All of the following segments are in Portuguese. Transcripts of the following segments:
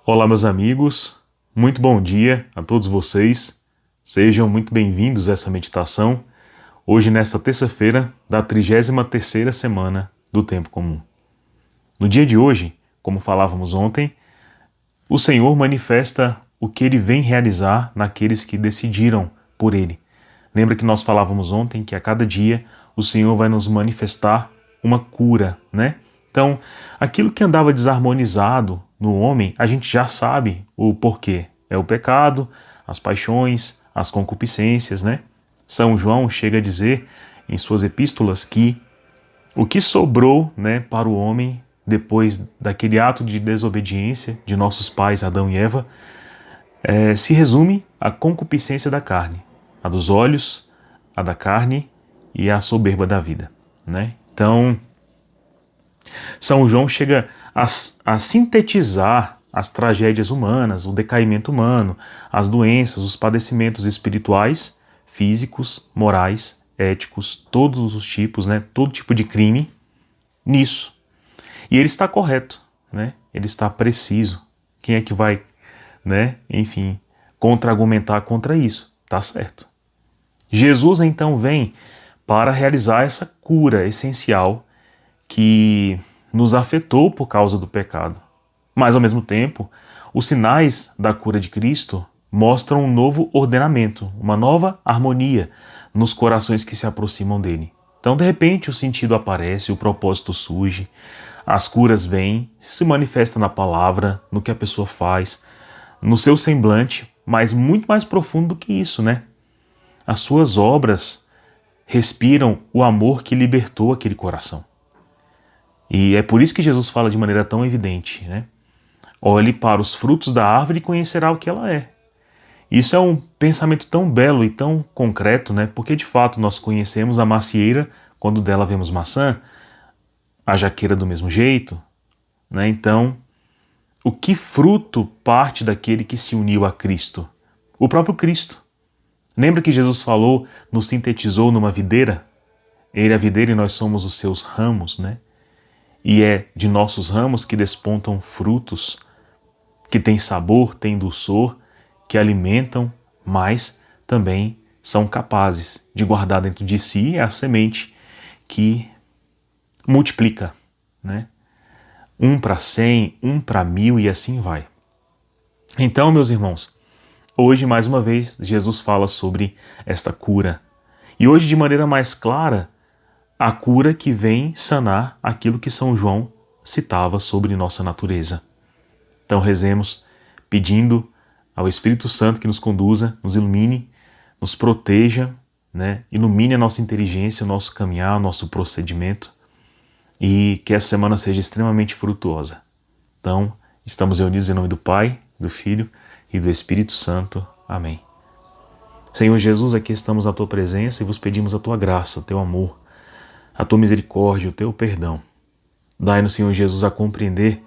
Olá, meus amigos, muito bom dia a todos vocês. Sejam muito bem-vindos a essa meditação, hoje nesta terça-feira da 33ª semana do Tempo Comum. No dia de hoje, como falávamos ontem, o Senhor manifesta o que Ele vem realizar naqueles que decidiram por Ele. Lembra que nós falávamos ontem que a cada dia o Senhor vai nos manifestar uma cura, né? Então, aquilo que andava desarmonizado no homem, a gente já sabe o porquê. É o pecado, as paixões, as concupiscências, né? São João chega a dizer em suas epístolas que o que sobrou, né, para o homem depois daquele ato de desobediência de nossos pais Adão e Eva, se resume à concupiscência da carne, a dos olhos, a da carne e a soberba da vida, né? Então, São João chega a sintetizar as tragédias humanas, o decaimento humano, as doenças, os padecimentos espirituais, físicos, morais, éticos, todos os tipos, né? Todo tipo de crime, nisso. E ele está correto, né? Ele está preciso. Quem é que vai, né? Enfim, contra-argumentar contra isso? Tá certo. Jesus então vem para realizar essa cura essencial que nos afetou por causa do pecado. Mas, ao mesmo tempo, os sinais da cura de Cristo mostram um novo ordenamento, uma nova harmonia nos corações que se aproximam dele. Então, de repente, o sentido aparece, o propósito surge, as curas vêm, se manifesta na palavra, no que a pessoa faz, no seu semblante, mas muito mais profundo do que isso, né? As suas obras respiram o amor que libertou aquele coração. E é por isso que Jesus fala de maneira tão evidente, né? Olhe para os frutos da árvore e conhecerá o que ela é. Isso é um pensamento tão belo e tão concreto, né? Porque de fato nós conhecemos a macieira quando dela vemos maçã, a jaqueira do mesmo jeito, né? Então, o que fruto parte daquele que se uniu a Cristo? O próprio Cristo. Lembra que Jesus falou, nos sintetizou numa videira? Ele é a videira e nós somos os seus ramos, né? E é de nossos ramos que despontam frutos que têm sabor, têm dulçor, que alimentam, mas também são capazes de guardar dentro de si a semente que multiplica, né? 1 para 100, 1 para 1000 e assim vai. Então, meus irmãos, hoje mais uma vez Jesus fala sobre esta cura. E hoje de maneira mais clara, a cura que vem sanar aquilo que São João citava sobre nossa natureza. Então rezemos pedindo ao Espírito Santo que nos conduza, nos ilumine, nos proteja, né? Ilumine a nossa inteligência, o nosso caminhar, o nosso procedimento e que essa semana seja extremamente frutuosa. Então, estamos reunidos em nome do Pai, do Filho e do Espírito Santo. Amém. Senhor Jesus, aqui estamos na Tua presença e vos pedimos a Tua graça, o Teu amor, a Tua misericórdia, o Teu perdão. Dai-nos, Senhor Jesus, a compreender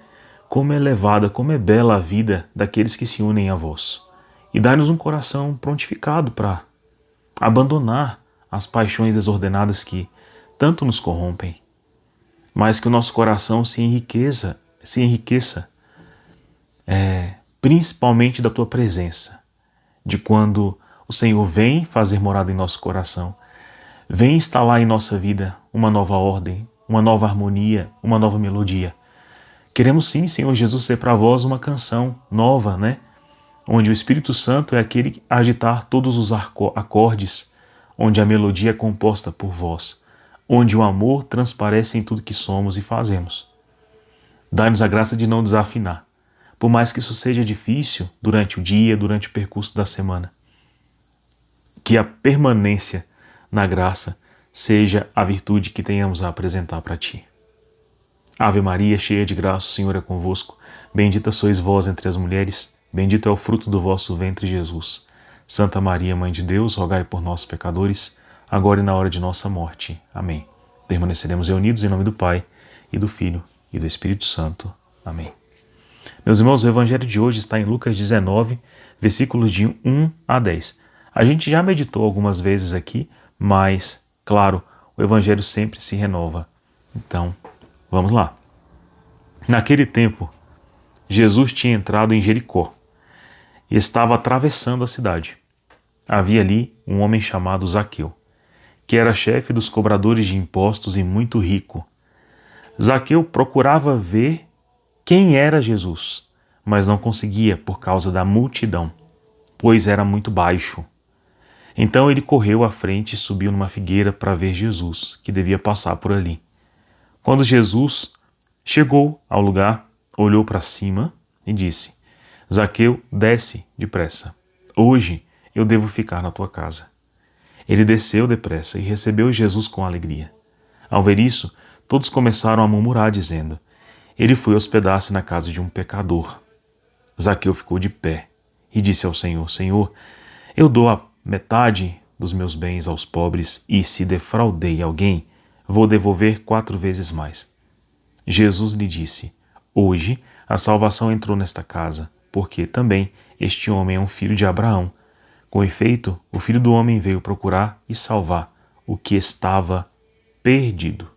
como é elevada, como é bela a vida daqueles que se unem a vós. E dai-nos um coração prontificado para abandonar as paixões desordenadas que tanto nos corrompem, mas que o nosso coração se enriqueça principalmente da Tua presença, de quando o Senhor vem fazer morada em nosso coração, vem instalar em nossa vida uma nova ordem, uma nova harmonia, uma nova melodia. Queremos sim, Senhor Jesus, ser para vós uma canção nova, né? Onde o Espírito Santo é aquele a agitar todos os acordes, onde a melodia é composta por vós, onde o amor transparece em tudo que somos e fazemos. Dai-nos a graça de não desafinar, por mais que isso seja difícil durante o dia, durante o percurso da semana. Que a permanência na graça seja a virtude que tenhamos a apresentar para Ti. Ave Maria, cheia de graça, o Senhor é convosco. Bendita sois vós entre as mulheres, bendito é o fruto do vosso ventre, Jesus. Santa Maria, Mãe de Deus, rogai por nós, pecadores, agora e na hora de nossa morte. Amém. Permaneceremos reunidos em nome do Pai, e do Filho, e do Espírito Santo. Amém. Meus irmãos, o Evangelho de hoje está em Lucas 19, versículos de 1 a 10. A gente já meditou algumas vezes aqui, mas, claro, o Evangelho sempre se renova. Então, vamos lá. Naquele tempo, Jesus tinha entrado em Jericó e estava atravessando a cidade. Havia ali um homem chamado Zaqueu, que era chefe dos cobradores de impostos e muito rico. Zaqueu procurava ver quem era Jesus, mas não conseguia por causa da multidão, pois era muito baixo. Então ele correu à frente e subiu numa figueira para ver Jesus, que devia passar por ali. Quando Jesus chegou ao lugar, olhou para cima e disse: Zaqueu, desce depressa. Hoje eu devo ficar na tua casa. Ele desceu depressa e recebeu Jesus com alegria. Ao ver isso, todos começaram a murmurar, dizendo: Ele foi hospedar-se na casa de um pecador. Zaqueu ficou de pé e disse ao Senhor: Senhor, eu dou a metade dos meus bens aos pobres e, se defraudei alguém, vou devolver 4 vezes mais. Jesus lhe disse: Hoje a salvação entrou nesta casa, porque também este homem é um filho de Abraão. Com efeito, o Filho do Homem veio procurar e salvar o que estava perdido.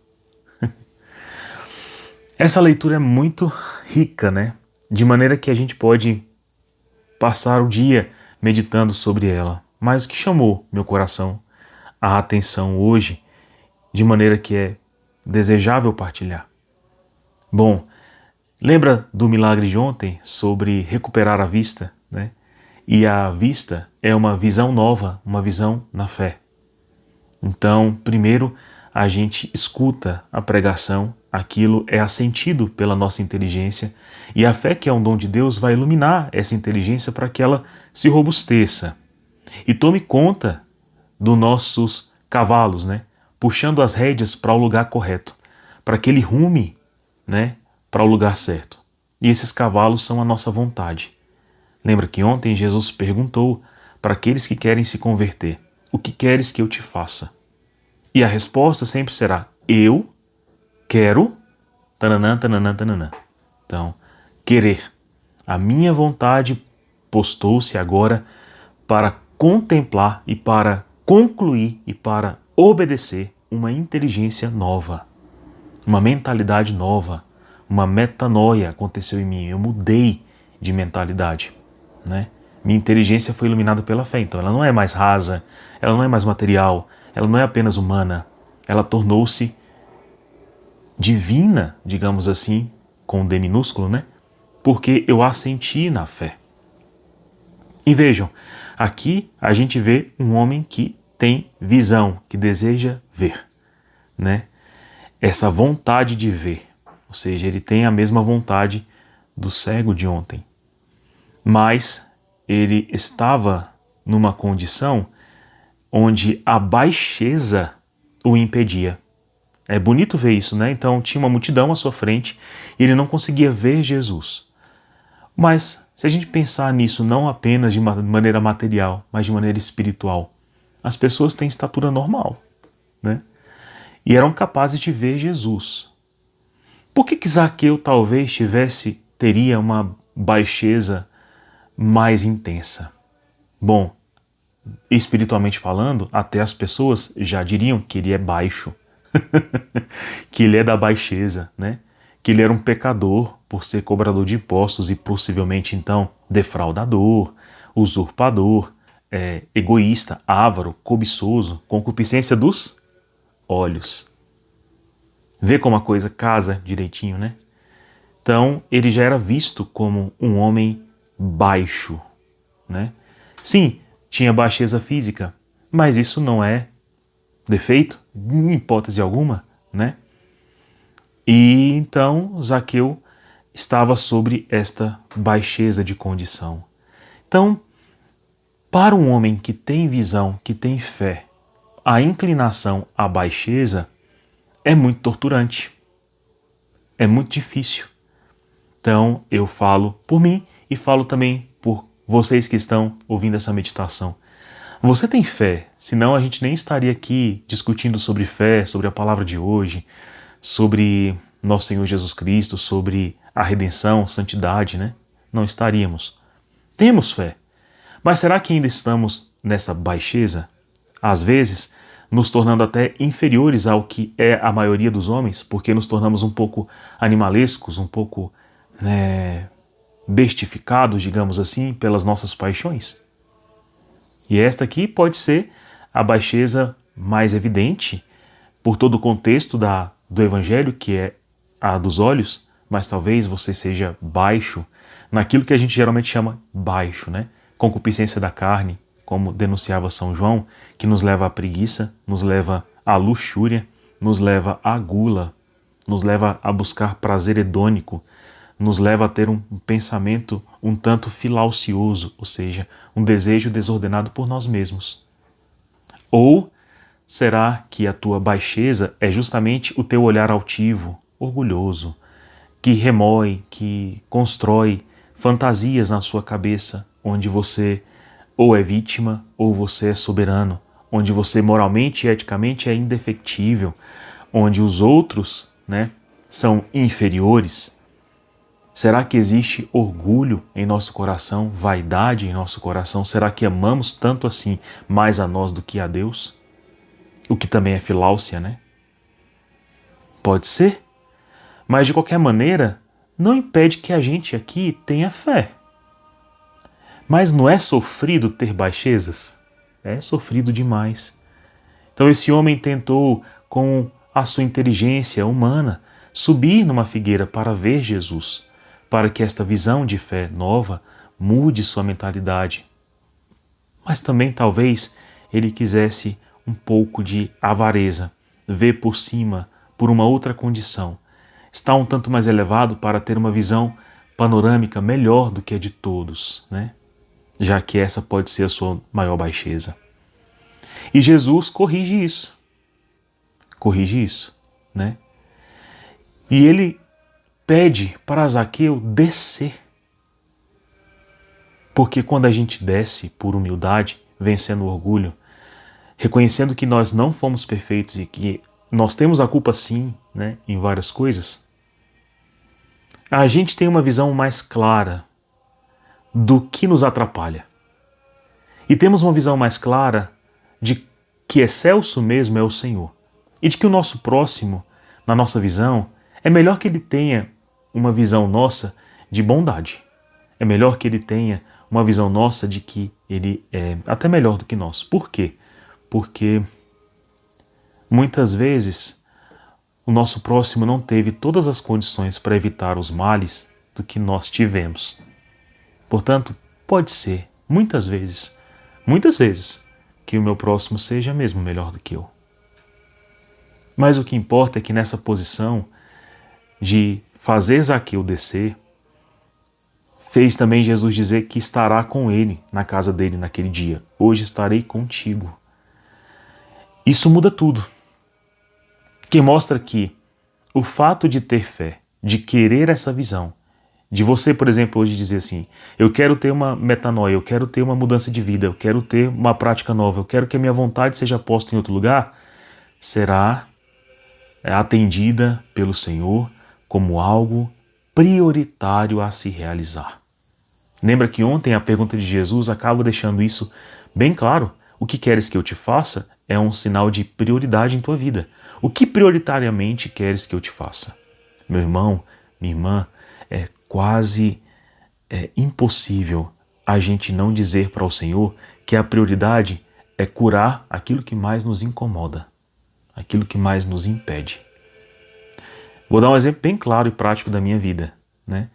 Essa leitura é muito rica, né? De maneira que a gente pode passar o dia meditando sobre ela. Mas o que chamou meu coração a atenção hoje, de maneira que é desejável partilhar. Bom, lembra do milagre de ontem sobre recuperar a vista, né? E a vista é uma visão nova, uma visão na fé. Então, primeiro, a gente escuta a pregação, aquilo é assentido pela nossa inteligência, e a fé, que é um dom de Deus, vai iluminar essa inteligência para que ela se robusteça e tome conta dos nossos cavalos, né? Puxando as rédeas para o lugar correto, para que ele rume, né, para o lugar certo. E esses cavalos são a nossa vontade. Lembra que ontem Jesus perguntou para aqueles que querem se converter: o que queres que eu te faça? E a resposta sempre será: eu quero tananã, tananã, tananã. Então, querer. A minha vontade postou-se agora para contemplar e para concluir e para obedecer uma inteligência nova, uma mentalidade nova, uma metanoia aconteceu em mim. Eu mudei de mentalidade, né? Minha inteligência foi iluminada pela fé, então ela não é mais rasa, ela não é mais material, ela não é apenas humana, ela tornou-se divina, digamos assim, com D minúsculo, né? Porque eu assenti na fé. E vejam, aqui a gente vê um homem que tem visão, que deseja ver, né? Essa vontade de ver, ou seja, ele tem a mesma vontade do cego de ontem, mas ele estava numa condição onde a baixeza o impedia. É bonito ver isso, né? Então tinha uma multidão à sua frente e ele não conseguia ver Jesus. Mas se a gente pensar nisso não apenas de maneira material, mas de maneira espiritual, as pessoas têm estatura normal, né? E eram capazes de ver Jesus. Por que Zaqueu talvez teria uma baixeza mais intensa? Bom, espiritualmente falando, até as pessoas já diriam que ele é baixo, que ele é da baixeza, né? Que ele era um pecador por ser cobrador de impostos e possivelmente então defraudador, usurpador, egoísta, avaro, cobiçoso, concupiscência dos olhos. Vê como a coisa casa direitinho, né? Então ele já era visto como um homem baixo, né? Sim, tinha baixeza física, mas isso não é defeito, em hipótese alguma, né? E então Zaqueu estava sobre esta baixeza de condição. Então, para um homem que tem visão, que tem fé, a inclinação à baixeza é muito torturante, é muito difícil. Então, eu falo por mim e falo também por vocês que estão ouvindo essa meditação. Você tem fé, senão a gente nem estaria aqui discutindo sobre fé, sobre a palavra de hoje, sobre nosso Senhor Jesus Cristo, sobre a redenção, santidade, né? Não estaríamos. Temos fé, mas será que ainda estamos nessa baixeza? Às vezes, nos tornando até inferiores ao que é a maioria dos homens, porque nos tornamos um pouco animalescos, um pouco bestificados, digamos assim, pelas nossas paixões. E esta aqui pode ser a baixeza mais evidente por todo o contexto do Evangelho, que é a dos olhos, mas talvez você seja baixo naquilo que a gente geralmente chama baixo, né? Concupiscência da carne, como denunciava São João, que nos leva à preguiça, nos leva à luxúria, nos leva à gula, nos leva a buscar prazer hedônico, nos leva a ter um pensamento um tanto filaucioso, ou seja, um desejo desordenado por nós mesmos. Ou será que a tua baixeza é justamente o teu olhar altivo, orgulhoso, que remói, que constrói fantasias na sua cabeça, onde você ou é vítima ou você é soberano, onde você moralmente e eticamente é indefectível, onde os outros, né, são inferiores? Será que existe orgulho em nosso coração, vaidade em nosso coração? Será que amamos tanto assim mais a nós do que a Deus? O que também é filáusia, né? Pode ser, mas de qualquer maneira, não impede que a gente aqui tenha fé. Mas não é sofrido ter baixezas? É sofrido demais. Então esse homem tentou, com a sua inteligência humana, subir numa figueira para ver Jesus, para que esta visão de fé nova mude sua mentalidade. Mas também talvez ele quisesse um pouco de avareza, ver por cima, por uma outra condição, estar um tanto mais elevado para ter uma visão panorâmica melhor do que a de todos, né? Já que essa pode ser a sua maior baixeza. E Jesus corrige isso, né? E ele pede para Zaqueu descer. Porque quando a gente desce por humildade, vencendo o orgulho, reconhecendo que nós não fomos perfeitos e que nós temos a culpa sim, né, em várias coisas, a gente tem uma visão mais clara do que nos atrapalha. E temos uma visão mais clara de que excelso mesmo é o Senhor. E de que o nosso próximo, na nossa visão, é melhor que ele tenha uma visão nossa de bondade. É melhor que ele tenha uma visão nossa de que ele é até melhor do que nós. Por quê? Porque muitas vezes o nosso próximo não teve todas as condições para evitar os males do que nós tivemos. Portanto, pode ser, muitas vezes, que o meu próximo seja mesmo melhor do que eu. Mas o que importa é que nessa posição de fazer Zaqueu descer, fez também Jesus dizer que estará com ele na casa dele naquele dia. Hoje estarei contigo. Isso muda tudo. Que mostra que o fato de ter fé, de querer essa visão, de você, por exemplo, hoje dizer assim, eu quero ter uma metanoia, eu quero ter uma mudança de vida, eu quero ter uma prática nova, eu quero que a minha vontade seja posta em outro lugar, será atendida pelo Senhor como algo prioritário a se realizar. Lembra que ontem a pergunta de Jesus acaba deixando isso bem claro? O que queres que eu te faça é um sinal de prioridade em tua vida. O que prioritariamente queres que eu te faça? Meu irmão, minha irmã, é quase impossível a gente não dizer para o Senhor que a prioridade é curar aquilo que mais nos incomoda, aquilo que mais nos impede. Vou dar um exemplo bem claro e prático da minha vida, né?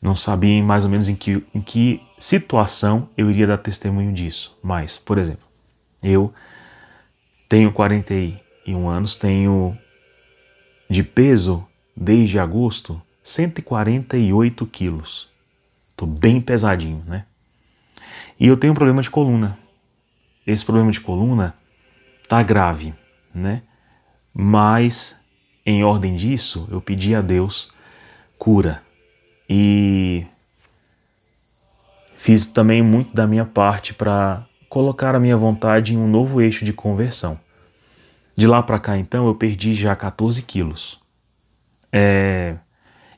Não sabia mais ou menos em que situação eu iria dar testemunho disso. Mas, por exemplo, eu tenho 41 anos, tenho de peso, desde agosto, 148 quilos. Estou bem pesadinho, né? E eu tenho um problema de coluna. Esse problema de coluna tá grave, né? Mas, em ordem disso, eu pedi a Deus cura. E fiz também muito da minha parte para colocar a minha vontade em um novo eixo de conversão. De lá para cá, então, eu perdi já 14 quilos.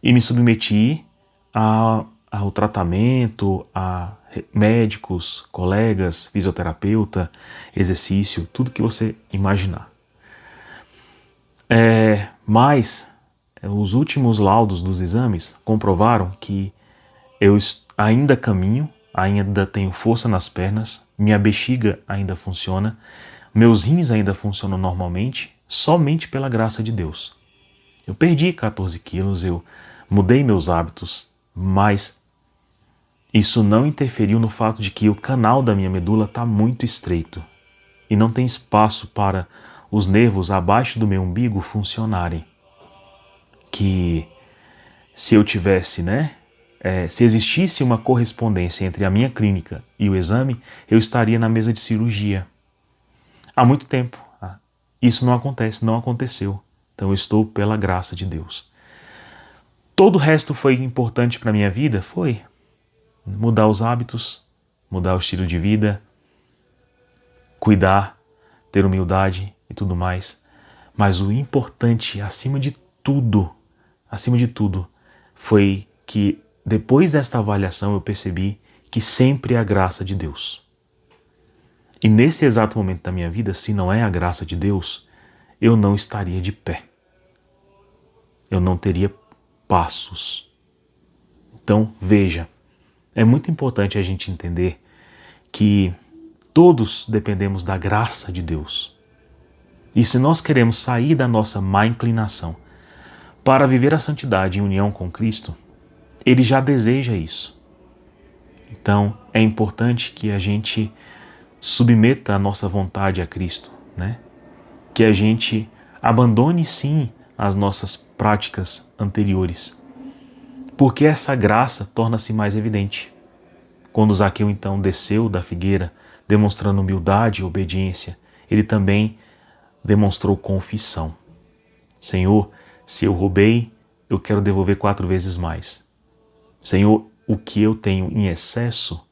E me submeti ao tratamento, a médicos, colegas, fisioterapeuta, exercício, tudo que você imaginar. Mas os últimos laudos dos exames comprovaram que ainda caminho, ainda tenho força nas pernas, minha bexiga ainda funciona, meus rins ainda funcionam normalmente, somente pela graça de Deus. Eu perdi 14 quilos, eu mudei meus hábitos, mas isso não interferiu no fato de que o canal da minha medula está muito estreito e não tem espaço para os nervos abaixo do meu umbigo funcionarem. Que se eu tivesse, se existisse uma correspondência entre a minha clínica e o exame, eu estaria na mesa de cirurgia. Há muito tempo. Isso não acontece, não aconteceu. Então eu estou pela graça de Deus. Todo o resto foi importante para a minha vida? Foi. Mudar os hábitos, mudar o estilo de vida, cuidar, ter humildade e tudo mais. Mas o importante, acima de tudo, foi que depois desta avaliação eu percebi que sempre é a graça de Deus. E nesse exato momento da minha vida, se não é a graça de Deus, eu não estaria de pé. Eu não teria passos. Então, veja, é muito importante a gente entender que todos dependemos da graça de Deus. E se nós queremos sair da nossa má inclinação para viver a santidade em união com Cristo, Ele já deseja isso. Então, é importante que a gente submeta a nossa vontade a Cristo, Que a gente abandone sim as nossas práticas anteriores, porque essa graça torna-se mais evidente. Quando Zaqueu então desceu da figueira, demonstrando humildade e obediência, ele também demonstrou confissão. Senhor, se eu roubei, eu quero devolver 4 vezes mais. Senhor, o que eu tenho em excesso,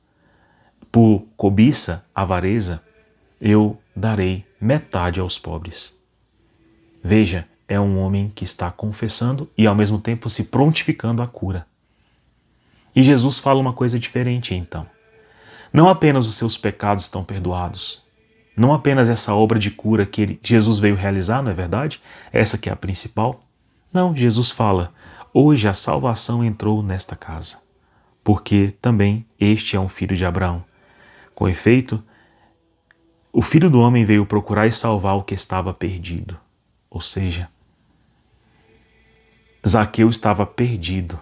por cobiça, avareza, eu darei metade aos pobres. Veja, é um homem que está confessando e ao mesmo tempo se prontificando à cura. E Jesus fala uma coisa diferente então. Não apenas os seus pecados estão perdoados, não apenas essa obra de cura que Jesus veio realizar, não é verdade? Essa que é a principal. Não, Jesus fala, hoje a salvação entrou nesta casa, porque também este é um filho de Abraão. Com efeito, o Filho do Homem veio procurar e salvar o que estava perdido. Ou seja, Zaqueu estava perdido,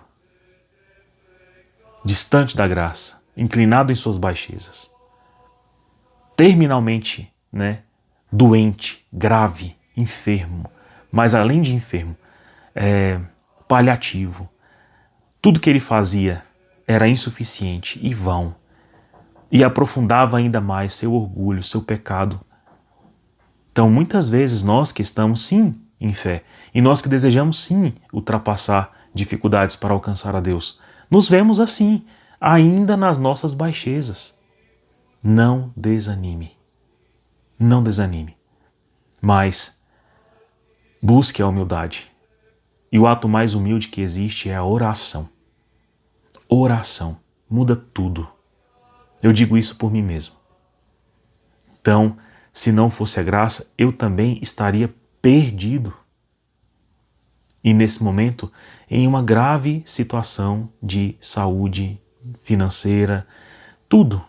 distante da graça, inclinado em suas baixezas, terminalmente, doente, grave, enfermo, mas além de enfermo, paliativo. Tudo que ele fazia era insuficiente e vão, e aprofundava ainda mais seu orgulho, seu pecado. Então, muitas vezes, nós que estamos, sim, em fé, e nós que desejamos, sim, ultrapassar dificuldades para alcançar a Deus, nos vemos assim, ainda nas nossas baixezas. Não desanime. Não desanime. Mas busque a humildade. E o ato mais humilde que existe é a oração. Oração muda tudo. Eu digo isso por mim mesmo. Então, se não fosse a graça, eu também estaria perdido. E nesse momento, em uma grave situação de saúde financeira, tudo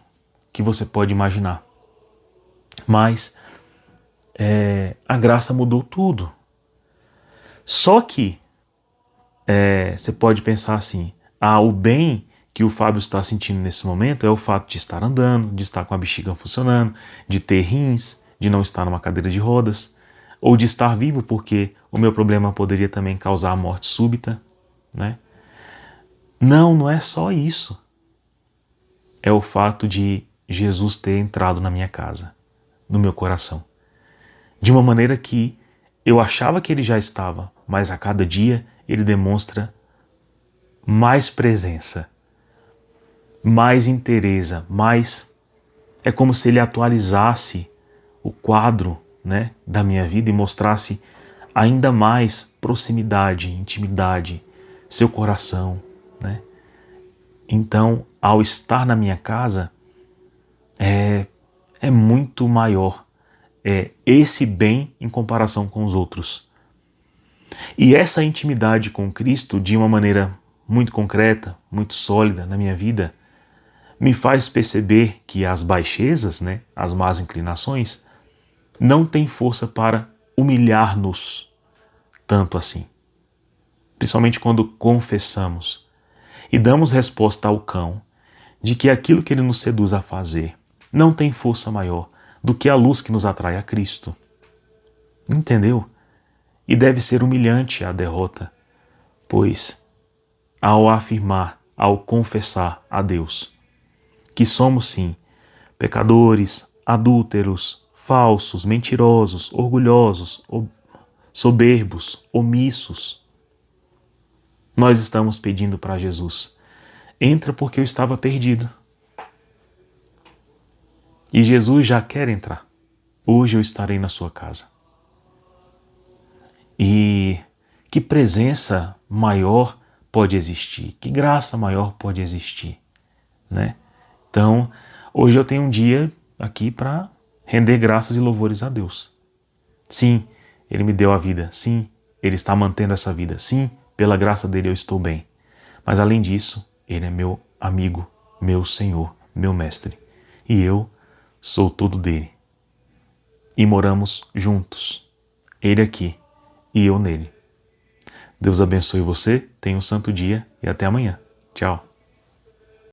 que você pode imaginar. Mas a graça mudou tudo. Só que você pode pensar assim, o bem que o Fábio está sentindo nesse momento é o fato de estar andando, de estar com a bexiga funcionando, de ter rins, de não estar numa cadeira de rodas, ou de estar vivo, porque o meu problema poderia também causar a morte súbita, Não é só isso. É o fato de Jesus ter entrado na minha casa, no meu coração. De uma maneira que eu achava que ele já estava, mas a cada dia ele demonstra mais presença, mais inteireza, é como se ele atualizasse o quadro, da minha vida e mostrasse ainda mais proximidade, intimidade, seu coração, Então, ao estar na minha casa, é muito maior esse bem em comparação com os outros. E essa intimidade com Cristo, de uma maneira muito concreta, muito sólida na minha vida, me faz perceber que as baixezas, né, as más inclinações, não têm força para humilhar-nos tanto assim. Principalmente quando confessamos e damos resposta ao cão de que aquilo que ele nos seduz a fazer não tem força maior do que a luz que nos atrai a Cristo. Entendeu? E deve ser humilhante a derrota, pois ao afirmar, ao confessar a Deus que somos sim pecadores, adúlteros, falsos, mentirosos, orgulhosos, soberbos, omissos, nós estamos pedindo para Jesus: entra porque eu estava perdido. E Jesus já quer entrar. Hoje eu estarei na sua casa. E que presença maior pode existir? Que graça maior pode existir, né? Então, hoje eu tenho um dia aqui para render graças e louvores a Deus. Sim, Ele me deu a vida. Sim, Ele está mantendo essa vida. Sim, pela graça dele eu estou bem. Mas além disso, Ele é meu amigo, meu Senhor, meu Mestre. E eu sou tudo dele. E moramos juntos. Ele aqui e eu nele. Deus abençoe você, tenha um santo dia e até amanhã. Tchau.